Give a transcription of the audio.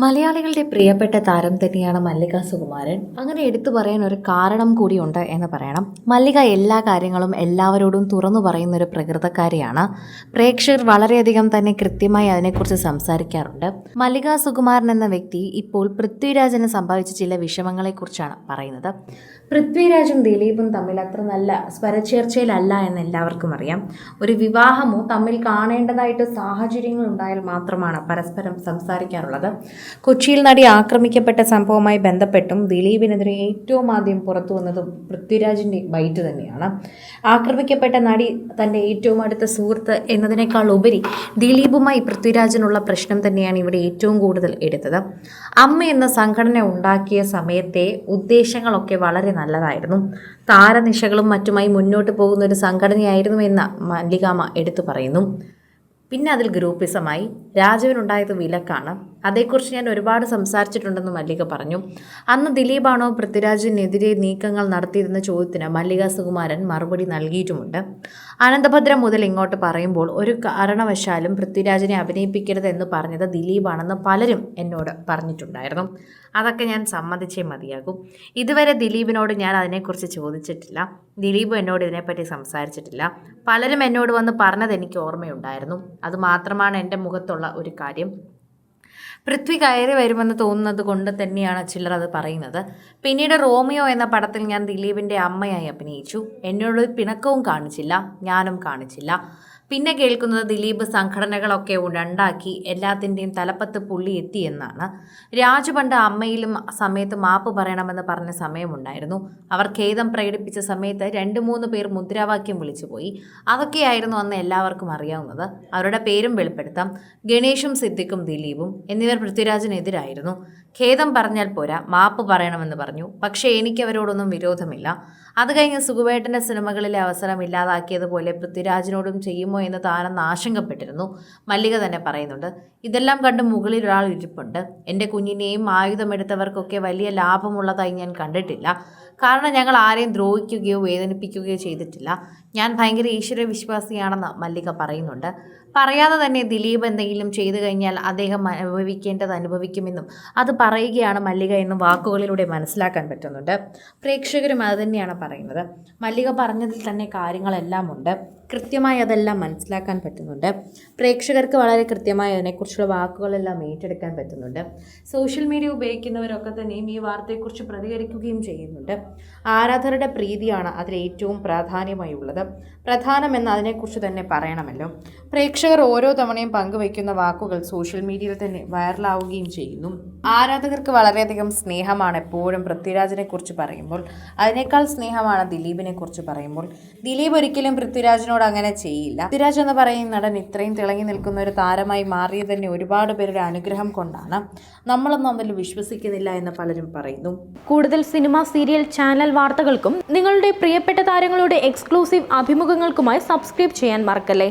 മലയാളികളുടെ പ്രിയപ്പെട്ട താരം തന്നെയാണ് മല്ലിക സുകുമാരൻ. അങ്ങനെ എടുത്തു പറയാൻ ഒരു കാരണം കൂടിയുണ്ട് എന്ന് പറയണം. മല്ലിക എല്ലാ കാര്യങ്ങളും എല്ലാവരോടും തുറന്നു പറയുന്ന ഒരു പ്രകൃതക്കാരിയാണ്. പ്രേക്ഷകർ വളരെയധികം തന്നെ കൃത്യമായി അതിനെക്കുറിച്ച് സംസാരിക്കാറുണ്ട്. മല്ലിക സുകുമാരൻ എന്ന വ്യക്തി ഇപ്പോൾ പൃഥ്വിരാജിന് സംഭവിച്ച ചില വിഷമങ്ങളെക്കുറിച്ചാണ് പറയുന്നത്. പൃഥ്വിരാജും ദിലീപും തമ്മിൽ അത്ര നല്ല സ്വരച്ചേർച്ചയിലല്ല എന്ന് എല്ലാവർക്കും അറിയാം. ഒരു വിവാഹമോ തമ്മിൽ കാണേണ്ടതായിട്ട് സാഹചര്യങ്ങൾ ഉണ്ടായാൽ മാത്രമാണ് പരസ്പരം സംസാരിക്കാറുള്ളത്. കൊച്ചിയിൽ നടി ആക്രമിക്കപ്പെട്ട സംഭവവുമായി ബന്ധപ്പെട്ടും ദിലീപിനെതിരെ ഏറ്റവും ആദ്യം പുറത്തു വന്നതും പൃഥ്വിരാജിൻ്റെ ബൈറ്റ് തന്നെയാണ്. ആക്രമിക്കപ്പെട്ട നടി തൻ്റെ ഏറ്റവും അടുത്ത സുഹൃത്ത് എന്നതിനേക്കാൾ ഉപരി ദിലീപുമായി പൃഥ്വിരാജിനുള്ള പ്രശ്നം തന്നെയാണ് ഇവിടെ ഏറ്റവും കൂടുതൽ എടുത്തത്. അമ്മ എന്ന സംഘടന ഉണ്ടാക്കിയ സമയത്തെ ഉദ്ദേശങ്ങളൊക്കെ വളരെ നല്ലതായിരുന്നു. താരനിശകളും മറ്റുമായി മുന്നോട്ട് പോകുന്ന ഒരു സംഘടനയായിരുന്നു എന്ന് മല്ലികാമ്മ എടുത്തു പറയുന്നു. പിന്നെ അതിൽ ഗ്രൂപ്പിസമായി. രാജുവിനുണ്ടായത് വിലക്കാണ്. അതേക്കുറിച്ച് ഞാൻ ഒരുപാട് സംസാരിച്ചിട്ടുണ്ടെന്ന് മല്ലിക പറഞ്ഞു. അന്ന് ദിലീപാണോ പൃഥ്വിരാജിനെതിരെ നീക്കങ്ങൾ നടത്തിയതെന്ന ചോദ്യത്തിന് മല്ലിക സുകുമാരൻ മറുപടി നൽകിയിട്ടുമുണ്ട്. അനന്തഭദ്രം മുതൽ ഇങ്ങോട്ട് പറയുമ്പോൾ ഒരു കാരണവശാലും പൃഥ്വിരാജിനെ അഭിനയിപ്പിക്കരുത് എന്ന് പറഞ്ഞത് ദിലീപാണെന്ന് പലരും എന്നോട് പറഞ്ഞിട്ടുണ്ടായിരുന്നു. അതൊക്കെ ഞാൻ സമ്മതിച്ചേ മതിയാകും. ഇതുവരെ ദിലീപിനോട് ഞാൻ അതിനെക്കുറിച്ച് ചോദിച്ചിട്ടില്ല. ദിലീപ് എന്നോട് ഇതിനെപ്പറ്റി സംസാരിച്ചിട്ടില്ല. പലരും എന്നോട് വന്ന് പറഞ്ഞത് എനിക്ക് ഓർമ്മയുണ്ടായിരുന്നു. അതുമാത്രമാണ് എൻ്റെ മുഖത്തുള്ള ഒരു കാര്യം. പൃഥ്വി കയറി വരുമെന്ന് തോന്നുന്നത് കൊണ്ട് തന്നെയാണ് ചിലർ അത് പറയുന്നത്. പിന്നീട് റോമിയോ എന്ന പടത്തിൽ ഞാൻ ദിലീപിൻ്റെ അമ്മയായി അഭിനയിച്ചു. എന്നോട് പിണക്കവും കാണിച്ചില്ല, ഞാനും കാണിച്ചില്ല. പിന്നെ കേൾക്കുന്നത് ദിലീപ് സംഘടനകളൊക്കെ ഉണ്ടാക്കി എല്ലാത്തിൻ്റെയും തലപ്പത്ത് പുള്ളി എത്തിയെന്നാണ്. രാജു പണ്ട് അമ്മയിലും സമയത്ത് മാപ്പ് പറയണമെന്ന് പറഞ്ഞ സമയമുണ്ടായിരുന്നു. അവർ ഖേദം പ്രകടിപ്പിച്ച സമയത്ത് 2-3 പേർ മുദ്രാവാക്യം വിളിച്ചുപോയി. അതൊക്കെയായിരുന്നു അന്ന് എല്ലാവർക്കും അറിയാവുന്നത്. അവരുടെ പേരും വെളിപ്പെടുത്താം. ഗണേഷും സിദ്ദിഖും ദിലീപും എന്നിവർ പൃഥ്വിരാജിനെതിരായിരുന്നു. ഖേദം പറഞ്ഞാൽ പോരാ, മാപ്പ് പറയണമെന്ന് പറഞ്ഞു. പക്ഷേ എനിക്കവരോടൊന്നും വിരോധമില്ല. അത് കഴിഞ്ഞ് സുകുവേട്ടൻ്റെ സിനിമകളിലെ അവസരം ഇല്ലാതാക്കിയതുപോലെ പൃഥ്വിരാജിനോടും ചെയ്യുമോ എന്ന് താനെന്ന് ആശങ്കപ്പെട്ടിരുന്നു. മല്ലിക തന്നെ പറയുന്നുണ്ട്. ഇതെല്ലാം കണ്ട് മുകളിൽ ഒരാൾ ഇരിപ്പുണ്ട്. എൻ്റെ കുഞ്ഞിനെയും ആയുധമെടുത്തവർക്കൊക്കെ വലിയ ലാഭമുള്ളതായി ഞാൻ കണ്ടിട്ടില്ല. കാരണം ഞങ്ങൾ ആരെയും ദ്രോഹിക്കുകയോ വേദനിപ്പിക്കുകയോ ചെയ്തിട്ടില്ല. ഞാൻ ഭയങ്കര ഈശ്വര വിശ്വാസിയാണെന്ന് മല്ലിക പറയുന്നുണ്ട്. പറയാതെ തന്നെ ദിലീപ് എന്തെങ്കിലും ചെയ്തു കഴിഞ്ഞാൽ അദ്ദേഹം അനുഭവിക്കേണ്ടത് അനുഭവിക്കുമെന്നും അത് പറയുകയാണ് മല്ലിക എന്നും വാക്കുകളിലൂടെ മനസ്സിലാക്കാൻ പറ്റുന്നുണ്ട്. പ്രേക്ഷകരും അത് തന്നെയാണ് പറയുന്നത്. മല്ലിക പറഞ്ഞതിൽ തന്നെ കാര്യങ്ങളെല്ലാം ഉണ്ട്. കൃത്യമായി അതെല്ലാം മനസ്സിലാക്കാൻ പറ്റുന്നുണ്ട്. പ്രേക്ഷകർക്ക് വളരെ കൃത്യമായി അതിനെക്കുറിച്ചുള്ള വാക്കുകളെല്ലാം ഏറ്റെടുക്കാൻ പറ്റുന്നുണ്ട്. സോഷ്യൽ മീഡിയ ഉപയോഗിക്കുന്നവരൊക്കെ തന്നെയും ഈ വാർത്തയെക്കുറിച്ച് പ്രതികരിക്കുകയും ചെയ്യുന്നുണ്ട്. ആരാധകരുടെ പ്രീതിയാണ് അതിൽ ഏറ്റവും പ്രാധാന്യമായി ഉള്ളത്. പ്രധാനമെന്ന് അതിനെക്കുറിച്ച് തന്നെ പറയണമല്ലോ. പ്രേക്ഷകർ ഓരോ തവണയും പങ്കുവയ്ക്കുന്ന വാക്കുകൾ സോഷ്യൽ മീഡിയയിൽ തന്നെ വൈറലാവുകയും ചെയ്യുന്നു. ആരാധകർക്ക് വളരെയധികം സ്നേഹമാണ് എപ്പോഴും പൃഥ്വിരാജിനെ കുറിച്ച് പറയുമ്പോൾ. അതിനേക്കാൾ സ്നേഹമാണ് ദിലീപിനെ കുറിച്ച് പറയുമ്പോൾ. ദിലീപ് ഒരിക്കലും പൃഥ്വിരാജിനോട് അങ്ങനെ ചെയ്യില്ല. പൃഥ്വിരാജ് എന്ന് പറയുന്ന നടൻ ഇത്രയും തിളങ്ങി നിൽക്കുന്ന ഒരു താരമായി മാറിയത് തന്നെ ഒരുപാട് പേരുടെ അനുഗ്രഹം കൊണ്ടാണ്. നമ്മളൊന്നും അതിൽ വിശ്വസിക്കുന്നില്ല എന്ന് പലരും പറയുന്നു. കൂടുതൽ സിനിമ, സീരിയൽ, ചാനൽ വാർത്തകൾക്കും നിങ്ങളുടെ പ്രിയപ്പെട്ട താരങ്ങളുടെ എക്സ്ക്ലൂസീവ് അഭിമുഖങ്ങൾക്കുമായി സബ്സ്ക്രൈബ് ചെയ്യാൻ മറക്കല്ലേ.